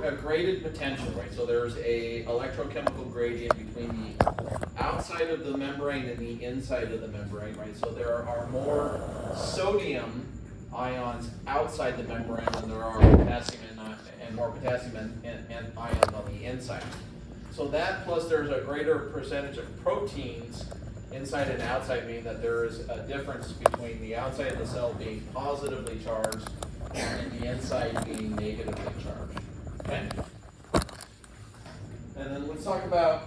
A graded potential, right? So there's a electrochemical gradient between the outside of the membrane and the inside of the membrane, right? So there are more sodium ions outside the membrane than there are potassium and more potassium and ions on the inside. So that plus there's a greater percentage of proteins inside and outside, meaning that there is a difference between the outside of the cell being positively charged and the inside being negatively charged. Okay? And then let's talk about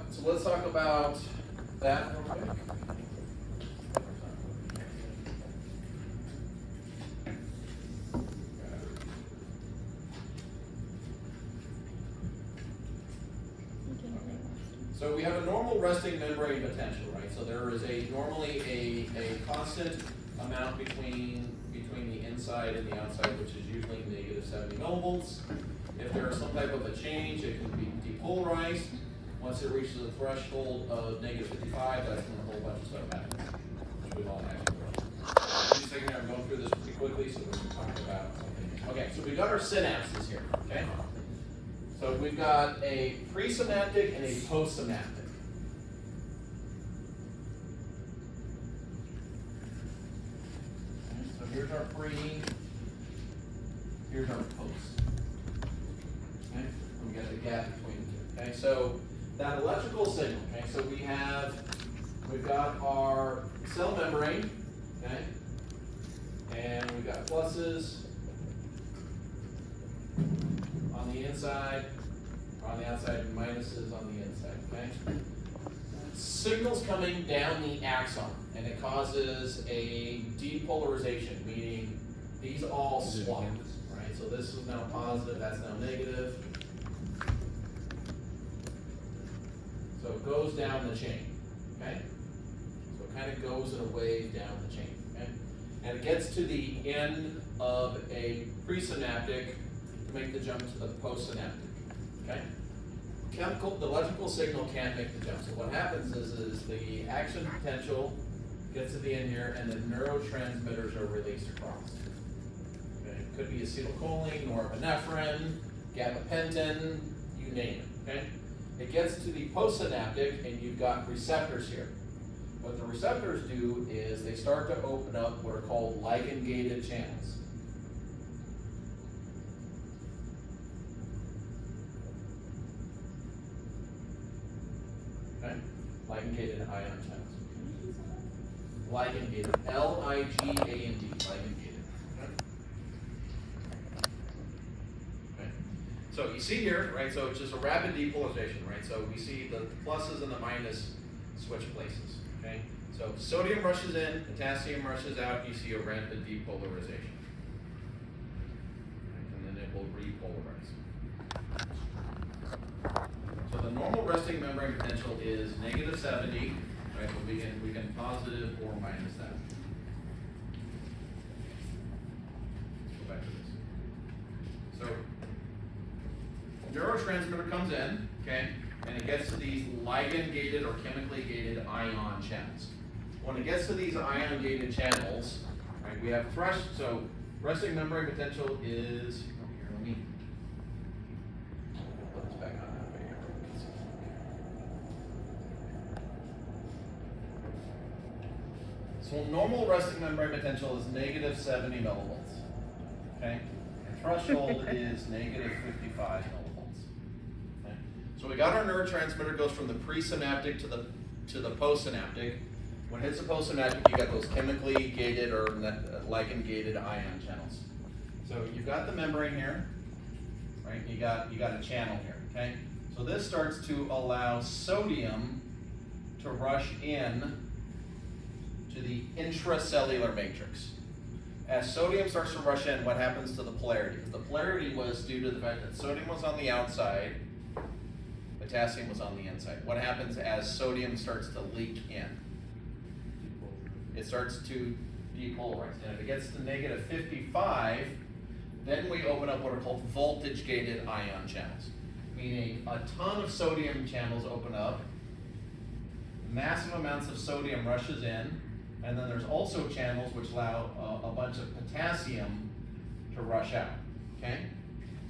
that real quick. So we have a normal resting membrane potential, right? So there is normally a constant amount between the inside and the outside, which is usually negative 70 millivolts. If there is some type of a change, it can be depolarized. Once it reaches a threshold of negative 55, that's when a whole bunch of stuff happens, which we've all actually learned. Just a second here, I'm going through this pretty quickly so we can talk about something. Okay, so we got our synapses here, okay? So we've got a presynaptic and a postsynaptic. Okay, so here's our pre, here's our post. Okay, and we got the gap between the two. Okay, so that electrical signal. Okay, so we've got our cell membrane. Okay, and we've got pluses on the inside, on the outside, and minuses on the inside, okay? Signal's coming down the axon, and it causes a depolarization, meaning these all swap, right? So this is now positive, that's now negative. So it goes down the chain, okay? So it kind of goes in a wave down the chain, okay? And it gets to the end of a presynaptic to make the jump to the postsynaptic, okay? The electrical signal can't make the jump. So what happens is the action potential gets to the end here, and the neurotransmitters are released across. Okay? It could be acetylcholine, norepinephrine, gabapentin, you name it, okay? It gets to the postsynaptic, and you've got receptors here. What the receptors do is they start to open up what are called ligand-gated channels. Okay? Ligand-gated ion channels. Ligand-gated, L-I-G-A-N-D, ligand-gated. Okay? So you see here, right, so it's just a rapid depolarization, right? So we see the pluses and the minus switch places, okay? So sodium rushes in, potassium rushes out, you see a rapid depolarization. And then it will repolarize. So the normal resting membrane potential is negative 70, right? But we can positive or minus that. Let's go back to this. So neurotransmitter comes in, okay, and it gets to these ligand-gated or chemically gated ion channels. When it gets to these ion-gated channels, right, we have so resting membrane potential is, here, let me put this back on that way here. So normal resting membrane potential is negative 70 millivolts, okay? The threshold is negative 55 millivolts. Okay? So we got our neurotransmitter goes from the presynaptic to the postsynaptic. When it hits the postsynaptic, you got those chemically gated or ligand-gated ion channels. So you've got the membrane here, right? You got a channel here, okay? So this starts to allow sodium to rush in to the intracellular matrix. As sodium starts to rush in, what happens to the polarity? Because the polarity was due to the fact that sodium was on the outside, potassium was on the inside. What happens as sodium starts to leak in? It starts to depolarize. And if it gets to negative 55, then we open up what are called voltage-gated ion channels, meaning a ton of sodium channels open up, massive amounts of sodium rushes in, and then there's also channels which allow a bunch of potassium to rush out, okay?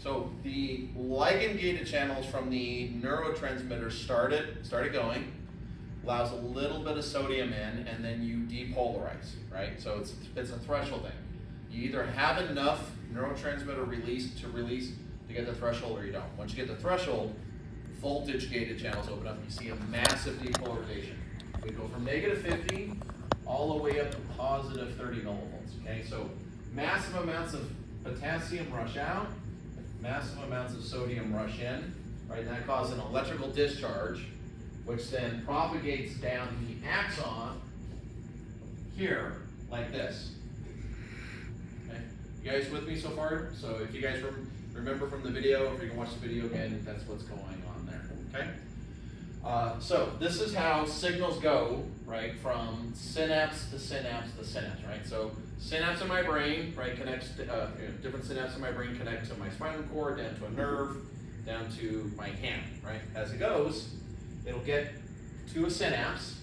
So the ligand-gated channels from the neurotransmitters started going, allows a little bit of sodium in, and then you depolarize, right? So it's a threshold thing. You either have enough neurotransmitter release to get the threshold, or you don't. Once you get the threshold, voltage-gated channels open up, and you see a massive depolarization. We go from -50 all the way up to positive 30 millivolts. Okay, so massive amounts of potassium rush out, massive amounts of sodium rush in, right? And that causes an electrical discharge, which then propagates down the axon here, like this. Okay, you guys with me so far? So if you guys remember from the video, if you can watch the video again, that's what's going on there. Okay. So this is how signals go, right, from synapse to synapse to synapse, right? So synapse in my brain, right, connects to, different synapses in my brain connect to my spinal cord, down to a nerve, down to my hand, right? As it goes, it'll get to a synapse,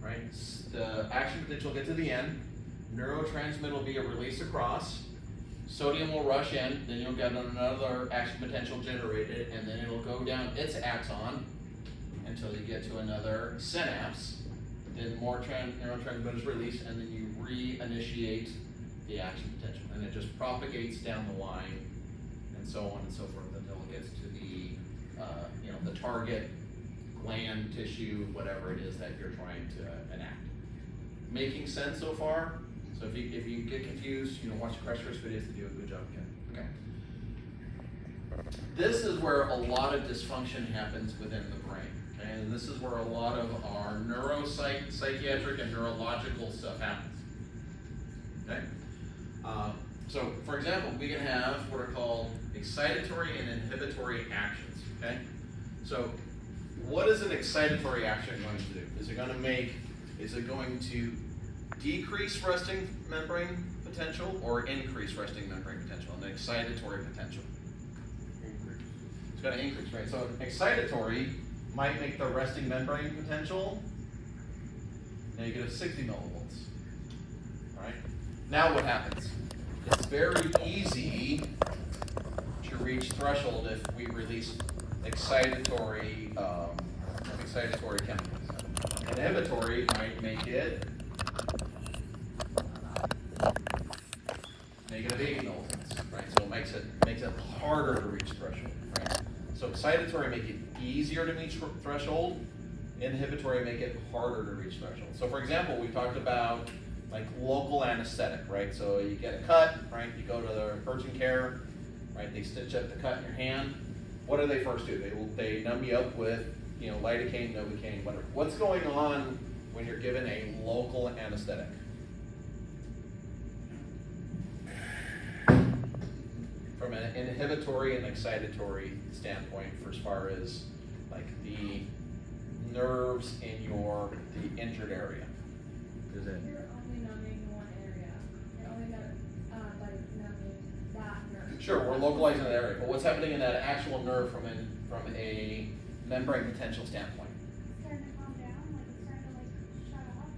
right? The action potential will get to the end, neurotransmitter will be a release across, sodium will rush in, then you'll get another action potential generated, and then it'll go down its axon until you get to another synapse, then more neurotransmitters release, and then you reinitiate the action potential, and it just propagates down the line, and so on and so forth until it gets to the, the target gland, tissue, whatever it is that you're trying to enact. Making sense so far? So if you get confused, watch the crash course videos to do a good job again. Okay. This is where a lot of dysfunction happens within the brain. And this is where a lot of our psychiatric and neurological stuff happens. Okay? So, for example, we can have what are called excitatory and inhibitory actions. Okay? So, what is an excitatory action going to do? Is it going to decrease resting membrane potential or increase resting membrane potential? An excitatory potential. It's going to increase, right? So, excitatory might make the resting membrane potential -60 millivolts. All right? Now what happens? It's very easy to reach threshold if we release excitatory chemicals. Inhibitory might make it -80 millivolts, right? So it makes it harder to reach threshold, right? So excitatory make it easier to reach threshold, inhibitory make it harder to reach threshold. So for example, we talked about like local anesthetic, right? So you get a cut, right? You go to the urgent care, right? They stitch up the cut in your hand. What do they first do? They numb you up with, lidocaine, novocaine, whatever. What's going on when you're given a local anesthetic? From an inhibitory and excitatory standpoint, for as far as like the nerves in the injured area. You're only numbing one area. You're only numbing that nerve. Sure, we're localizing that area, but what's happening in that actual nerve from a membrane potential standpoint? It's starting to calm down, it's starting to shut off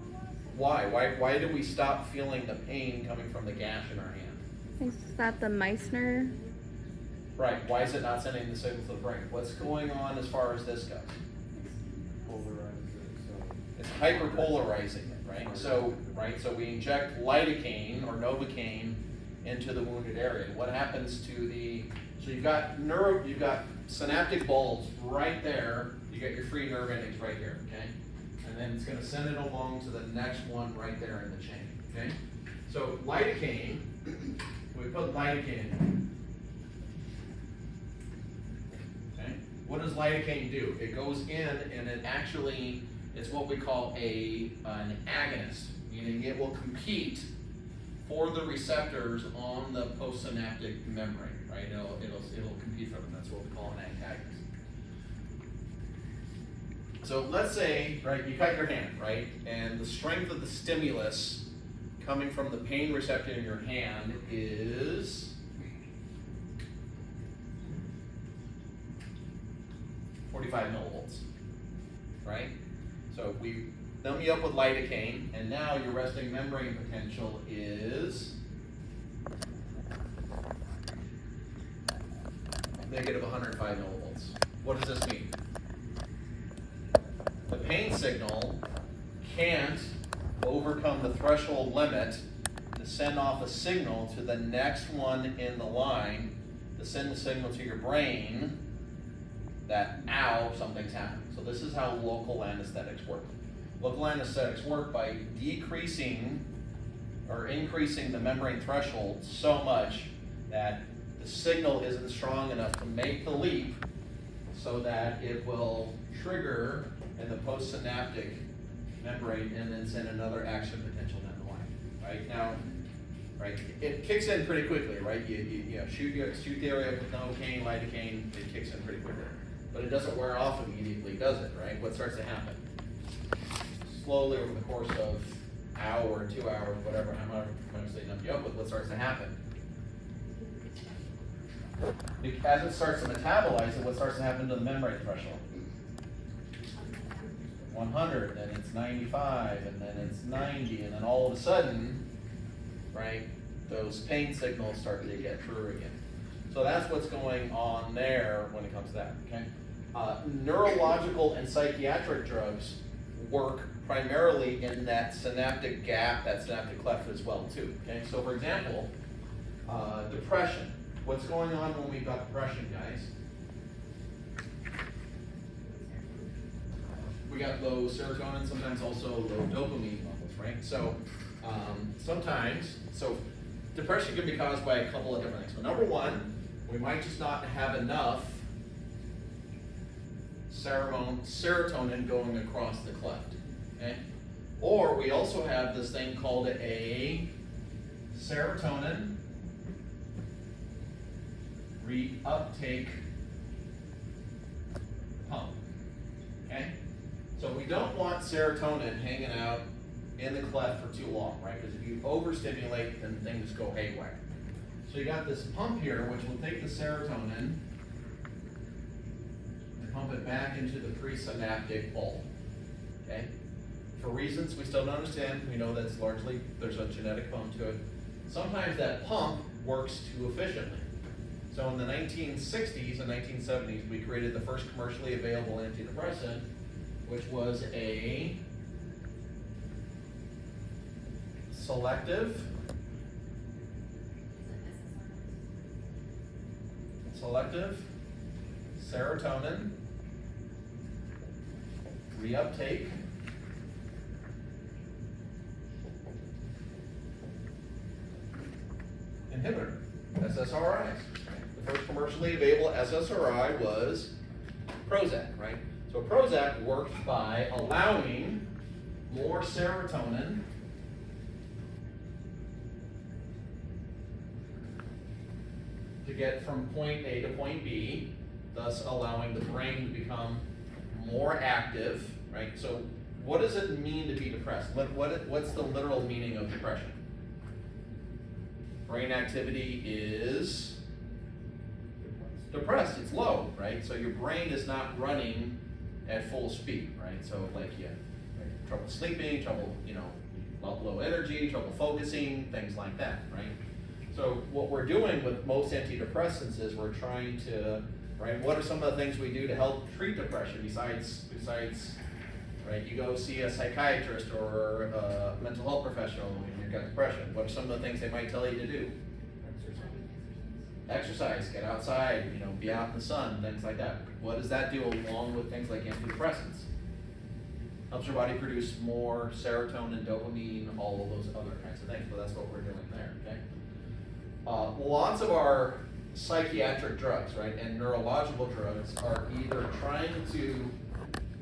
almost. Why did we stop feeling the pain coming from the gash in our hand? Is that the Meissner? Right, why is it not sending the signal to the brain? What's going on as far as this goes? It's hyperpolarizing it, right? So we inject lidocaine or novocaine into the wounded area. What happens to so you've got synaptic bulbs right there, you got your free nerve endings right here, okay? And then it's gonna send it along to the next one right there in the chain, okay? So lidocaine, we put lidocaine in. Okay? What does lidocaine do? It goes in and it's what we call an agonist, meaning it will compete for the receptors on the postsynaptic membrane, right? It'll compete for them. That's what we call an antagonist. So let's say, right, you cut your hand, right? And the strength of the stimulus coming from the pain receptor in your hand is 45 millivolts, right? So we numb you up with lidocaine, and now your resting membrane potential is negative 105 millivolts. What does this mean? The pain signal can't overcome the threshold limit to send off a signal to the next one in the line, to send the signal to your brain that, ow, something's happening. So this is how local anesthetics work. Local anesthetics work by decreasing or increasing the membrane threshold so much that the signal isn't strong enough to make the leap so that it will trigger in the postsynaptic membrane and then send another action potential down the line. Right now, right, it kicks in pretty quickly, right? You shoot the area with novocaine, lidocaine, it kicks in pretty quickly. But it doesn't wear off immediately, does it, right? What starts to happen? Slowly over the course of an hour, 2 hours, whatever, how much they numb you up with, what starts to happen? As it starts to metabolize it, what starts to happen to the membrane threshold? 100, then it's 95, and then it's 90, and then all of a sudden, right, those pain signals start to get through again. So that's what's going on there when it comes to that, okay? Neurological and psychiatric drugs work primarily in that synaptic gap, that synaptic cleft as well too, okay? So for example, depression. What's going on when we've got depression, guys? We got low serotonin, sometimes also low dopamine levels, right? So depression can be caused by a couple of different things. So number one, we might just not have enough serotonin going across the cleft, okay? Or we also have this thing called a serotonin reuptake pump, okay? So we don't want serotonin hanging out in the cleft for too long, right? Because if you overstimulate, then things go haywire. So you got this pump here, which will take the serotonin and pump it back into the presynaptic bulb, okay? For reasons we still don't understand, we know that's largely, there's a genetic component to it. Sometimes that pump works too efficiently. So in the 1960s and 1970s, we created the first commercially available antidepressant, which was a selective serotonin reuptake inhibitor, SSRIs. The first commercially available SSRI was Prozac, right? So Prozac worked by allowing more serotonin to get from point A to point B, thus allowing the brain to become more active, right? So what does it mean to be depressed? What's the literal meaning of depression? Brain activity is depressed, it's low, right? So your brain is not running at full speed, right? So like you have trouble sleeping, trouble, low energy, trouble focusing, things like that, right? So what we're doing with most antidepressants is we're trying to, right, what are some of the things we do to help treat depression besides, right, you go see a psychiatrist or a mental health professional when you've got depression. What are some of the things they might tell you to do? Exercise, get outside, be out in the sun, things like that. What does that do along with things like antidepressants? Helps your body produce more serotonin, dopamine, all of those other kinds of things. So that's what we're doing there, okay? Lots of our psychiatric drugs, right, and neurological drugs are either trying to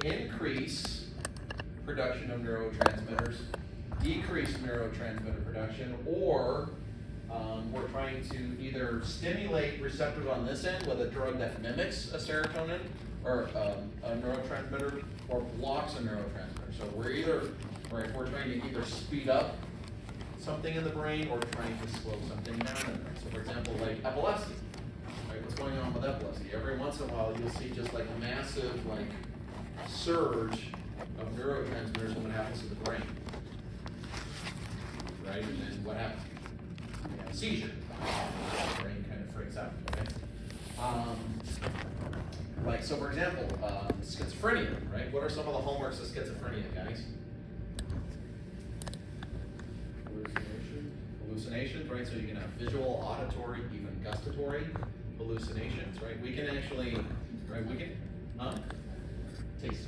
increase production of neurotransmitters, decrease neurotransmitter production, or we're trying to either stimulate receptors on this end with a drug that mimics a serotonin or a neurotransmitter, or blocks a neurotransmitter. So we're trying to either speed up something in the brain or trying to slow something down in there. So for example, like epilepsy, right? What's going on with epilepsy? Every once in a while you'll see just like a massive surge of neurotransmitters when it happens to the brain, right? And then what happens? You have a seizure. The brain kind of freaks out, okay? Like, so for example, schizophrenia, right? What are some of the hallmarks of schizophrenia, guys? Hallucinations, right? So you can have visual, auditory, even gustatory hallucinations, right? We can actually, right? We can, taste,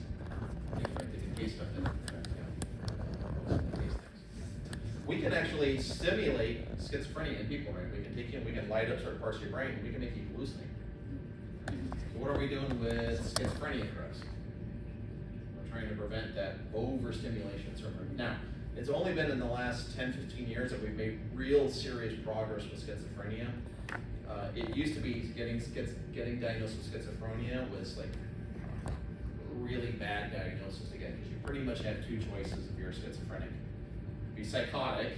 right? They can taste something. Yeah. Taste things. We can actually stimulate schizophrenia in people, right? We can take you, we can light up certain parts of your brain, and we can make you hallucinate. So what are we doing with schizophrenia drugs? We're trying to prevent that overstimulation of certain. Now, it's only been in the last 10, 15 years that we've made real serious progress with schizophrenia. It used to be getting diagnosed with schizophrenia was like a really bad diagnosis to get, because you pretty much have two choices if you're schizophrenic. Be psychotic,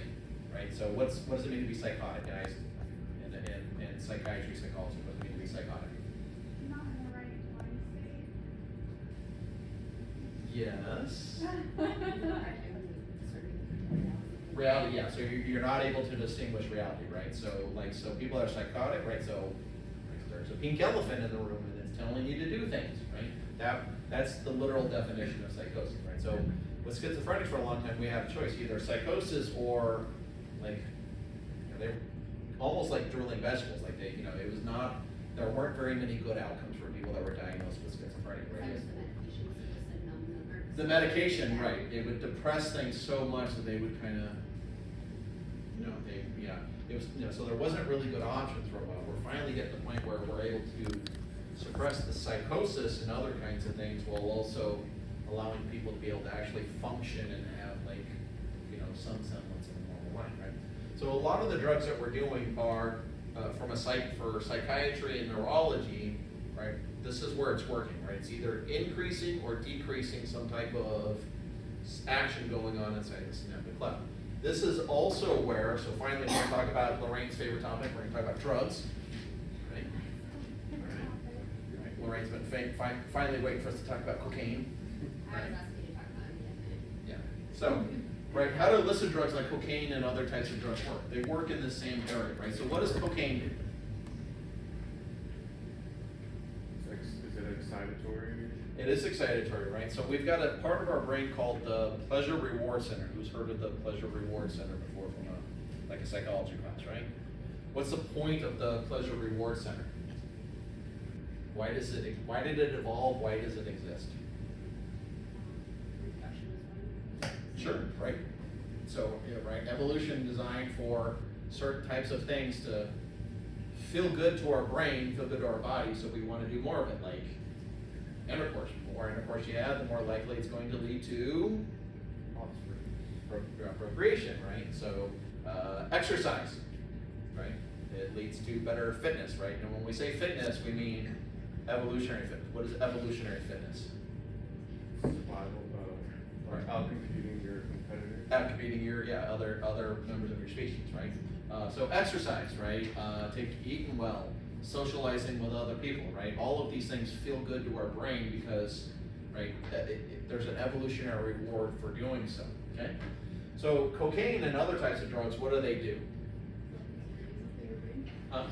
right? So what does it mean to be psychotic, guys? In psychiatry, psychology, what does it mean to be psychotic? Not in the right mind state. Yes. Reality, yeah. So you're not able to distinguish reality, right? So people that are psychotic, right? So there's a pink elephant in the room and it's telling you to do things, right? That's the literal definition of psychosis, right? So with schizophrenics for a long time, we had a choice, either psychosis or like, they're almost like drooling vegetables. Like it was not, there weren't very many good outcomes for people that were diagnosed with schizophrenia, right? The medication, right? It would depress things so much that they would kind of, it was, so there wasn't really good options for a while. We're finally getting to the point where we're able to suppress the psychosis and other kinds of things, while also allowing people to be able to actually function and have some semblance of a normal life, right? So a lot of the drugs that we're doing are for psychiatry and neurology, right? This is where it's working, right? It's either increasing or decreasing some type of action going on inside the synaptic cleft. This is also where, so finally we're going to talk about Lorraine's favorite topic. We're going to talk about drugs, right? Right. Lorraine's been finally waiting for us to talk about cocaine. Right? Yeah. So, right, how do illicit drugs like cocaine and other types of drugs work? They work in the same area, right? So what does cocaine do? Is it excitatory? It is excitatory, right? So we've got a part of our brain called the pleasure reward center. Who's heard of the pleasure reward center before from a psychology class, right? What's the point of the pleasure reward center? Why did it evolve? Why does it exist? Sure, right? So, right, evolution designed for certain types of things to feel good to our brain, feel good to our body, so we want to do more of it, like intercourse. The more intercourse you have, the more likely it's going to lead to procreation, right? So, exercise, right? It leads to better fitness, right? And when we say fitness, we mean evolutionary fitness. What is evolutionary fitness? Survival, Right. out-competing your competitors. Out-competing your, other members of your species, right? So exercise, right? Eating well, socializing with other people, right? All of these things feel good to our brain because, right, there's an evolutionary reward for doing so, okay? So cocaine and other types of drugs, what do? Huh?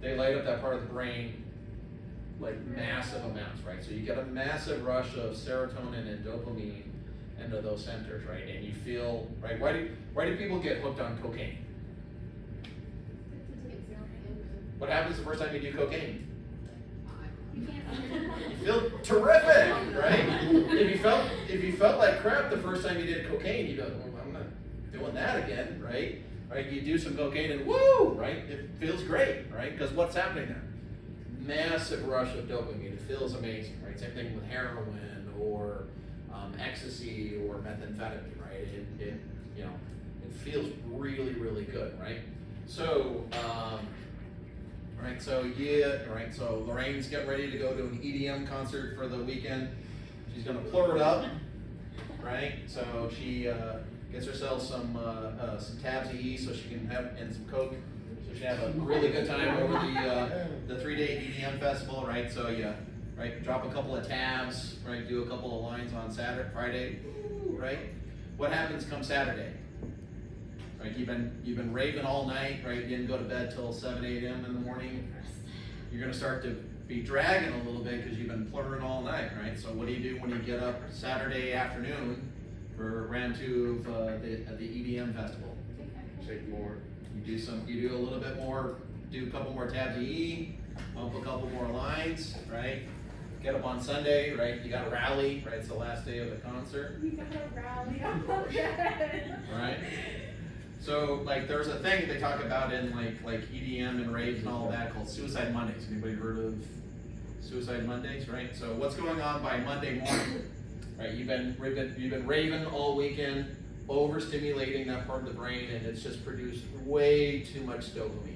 They light up that part of the brain like massive amounts, right? So you get a massive rush of serotonin and dopamine into those centers, right? And you feel, right? Why do people get hooked on cocaine? What happens the first time you do cocaine? You feel terrific, right? If you felt like crap the first time you did cocaine, you go, well, I'm not doing that again, right? Right? You do some cocaine and woo, right? It feels great, right? Because what's happening there? Massive rush of dopamine. It feels amazing, right? Same thing with heroin or ecstasy or methamphetamine, right? It feels really, really good, right? So, so Lorraine's getting ready to go to an EDM concert for the weekend. She's gonna plur it up, right? So she gets herself some Tabs E so she can have, and some Coke, so she can have a really good time over the 3-day EDM festival, right? So right, drop a couple of tabs, right? Do a couple of lines on Friday, right? What happens come Saturday? Right, you've been raving all night, right? You didn't go to bed till 7, 8 a.m. in the morning, you're gonna start to be dragging a little bit because you've been plurring all night, right? So what do you do when you get up Saturday afternoon for round 2 of the EDM festival? Shake more. You do a little bit more, do a couple more tabs of E, bump a couple more lines, right? Get up on Sunday, right? You got a rally, right? It's the last day of the concert, We got a rally on that. right? So like there's a thing they talk about in like EDM and raves and all that called Suicide Mondays. Anybody heard of Suicide Mondays, right? So what's going on by Monday morning, right? You've been raving all weekend, overstimulating that part of the brain, and it's just produced way too much dopamine.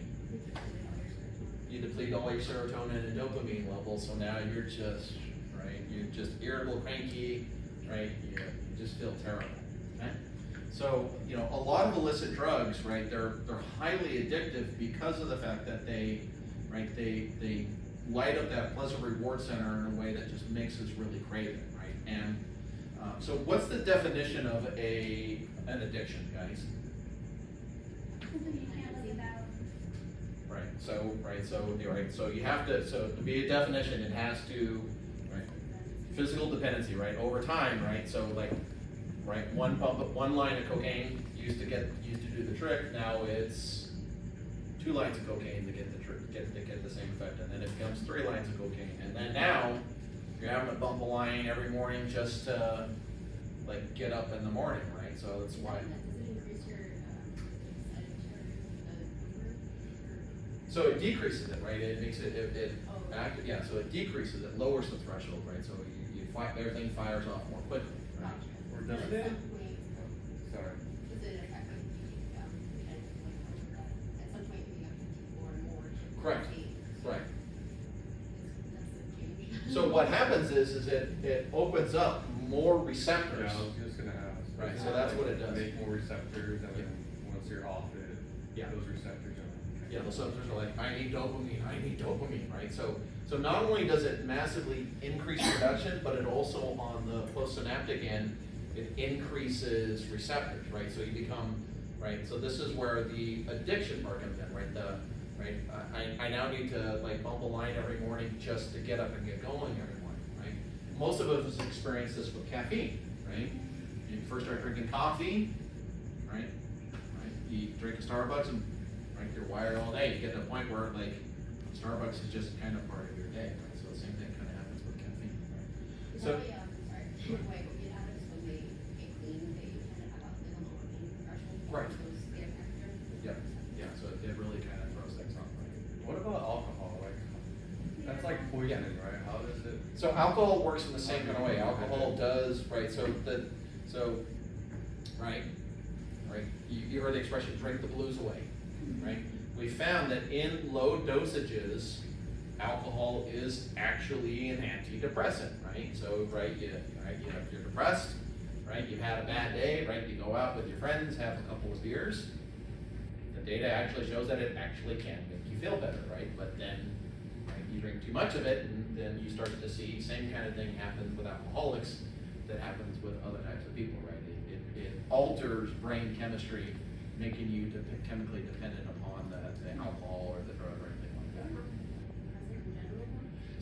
You deplete all your serotonin and dopamine levels, so now you're just, right? You're just irritable, cranky, right? You just feel terrible, okay? So, you know, a lot of illicit drugs, right, they're highly addictive because of the fact that they light up that pleasant reward center in a way that just makes us really crave it, right? And so what's the definition of an addiction, guys? Something you can't live without. So you have to, so to be a definition, it has to, right, physical dependency, right, over time, right, so like, right, one line of cocaine used to do the trick, now it's 2 lines of cocaine to get the trick, get the same effect, and then it becomes 3 lines of cocaine, and then now, you're having to bump a line every morning just to, like, get up in the morning, right, so that's why. Does it increase your, So it decreases it, right? It makes it active, yeah. So it decreases it, lowers the threshold, right? So everything fires off more quickly, right? Or At does some it? point, Sorry. does it affect like at some point you have 54 or more? Correct. Right. That's a change. So what happens is it opens up more receptors. Yeah, I was just gonna ask. Right, so that's what it does. Make more receptors, and then once you're off it, Yeah. those receptors are. Yeah, those receptors are like, I need dopamine, right? So not only does it massively increase production, but it also on the postsynaptic end, it increases receptors, right? So you become, right? So this is where the addiction part comes in, right? I now need to like bump a line every morning just to get up and get going every morning, right? Most of us experience this with caffeine, right? You first start drinking coffee, right? You drink a Starbucks and you're wired all day. You get to a point where like Starbucks is just kind of part of your day, right? So the same thing kind of happens with caffeine, right? Is So- that why, sorry, one way what get out of is when they get clean, they kind of have like a lower pain threshold. Right. So it's their factor. Yeah, so it really kind of throws things off, right? What about alcohol? Like, that's like poisoning, right? How does it? So alcohol works in the same kind of way. Alcohol does, right? Right? You heard the expression, drink the blues away, right? We found that in low dosages, alcohol is actually an antidepressant, right? So, you're depressed, right? You've had a bad day, right? You go out with your friends, have a couple of beers. The data actually shows that it actually can make you feel better, right? But then, right, you drink too much of it, and then you start to see same kind of thing happens with alcoholics that happens with other types of people, right? It alters brain chemistry, making you chemically dependent upon the alcohol or the drug or anything like that.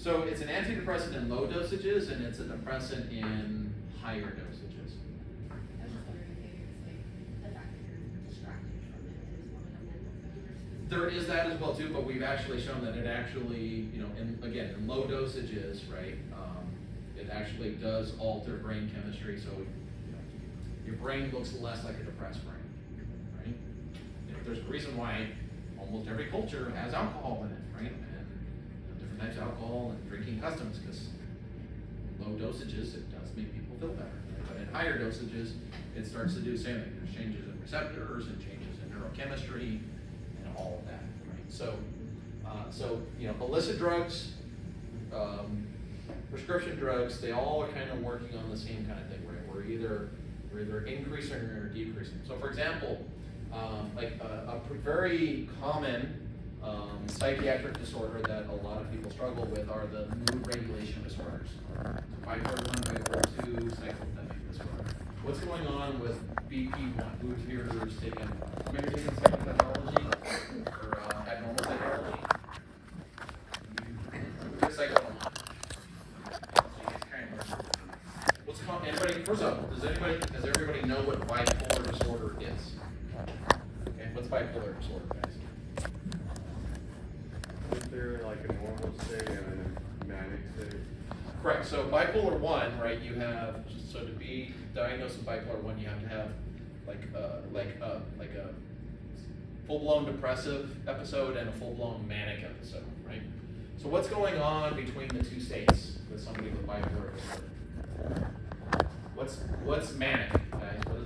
So it's an antidepressant in low dosages, and it's a depressant in higher dosages. I was just wondering if maybe it's like the fact that you're distracted from it is more like a mental thing versus. There is that as well too, but we've actually shown that it actually, in low dosages, right, it actually does alter brain chemistry, so, your brain looks less like a depressed brain, right? There's a reason why almost every culture has alcohol in it, right? And different types of alcohol and drinking customs, because low dosages, it does make people feel better, right? But in higher dosages, it starts to do the same thing. There's changes in receptors and changes in neurochemistry and all of that, right? So illicit drugs, prescription drugs, they all are kind of working on the same kind of thing, right? We're either increasing or decreasing. So for example, a very common psychiatric disorder that a lot of people struggle with are the mood regulation disorders. So bipolar 1, bipolar 2, cyclothymic disorder. What's going on with BP1? Who's here who's taken, maybe taking psychopathology or abnormal psychology? everybody, first off, does everybody know what bipolar disorder is? Okay, what's bipolar disorder, guys? Is there like a normal state and a manic state? Correct, so bipolar 1, right, you have, so to be diagnosed with bipolar 1, you have to have like a full-blown depressive episode and a full-blown manic episode, right? So what's going on between the two states with somebody with bipolar disorder? What's manic, guys? What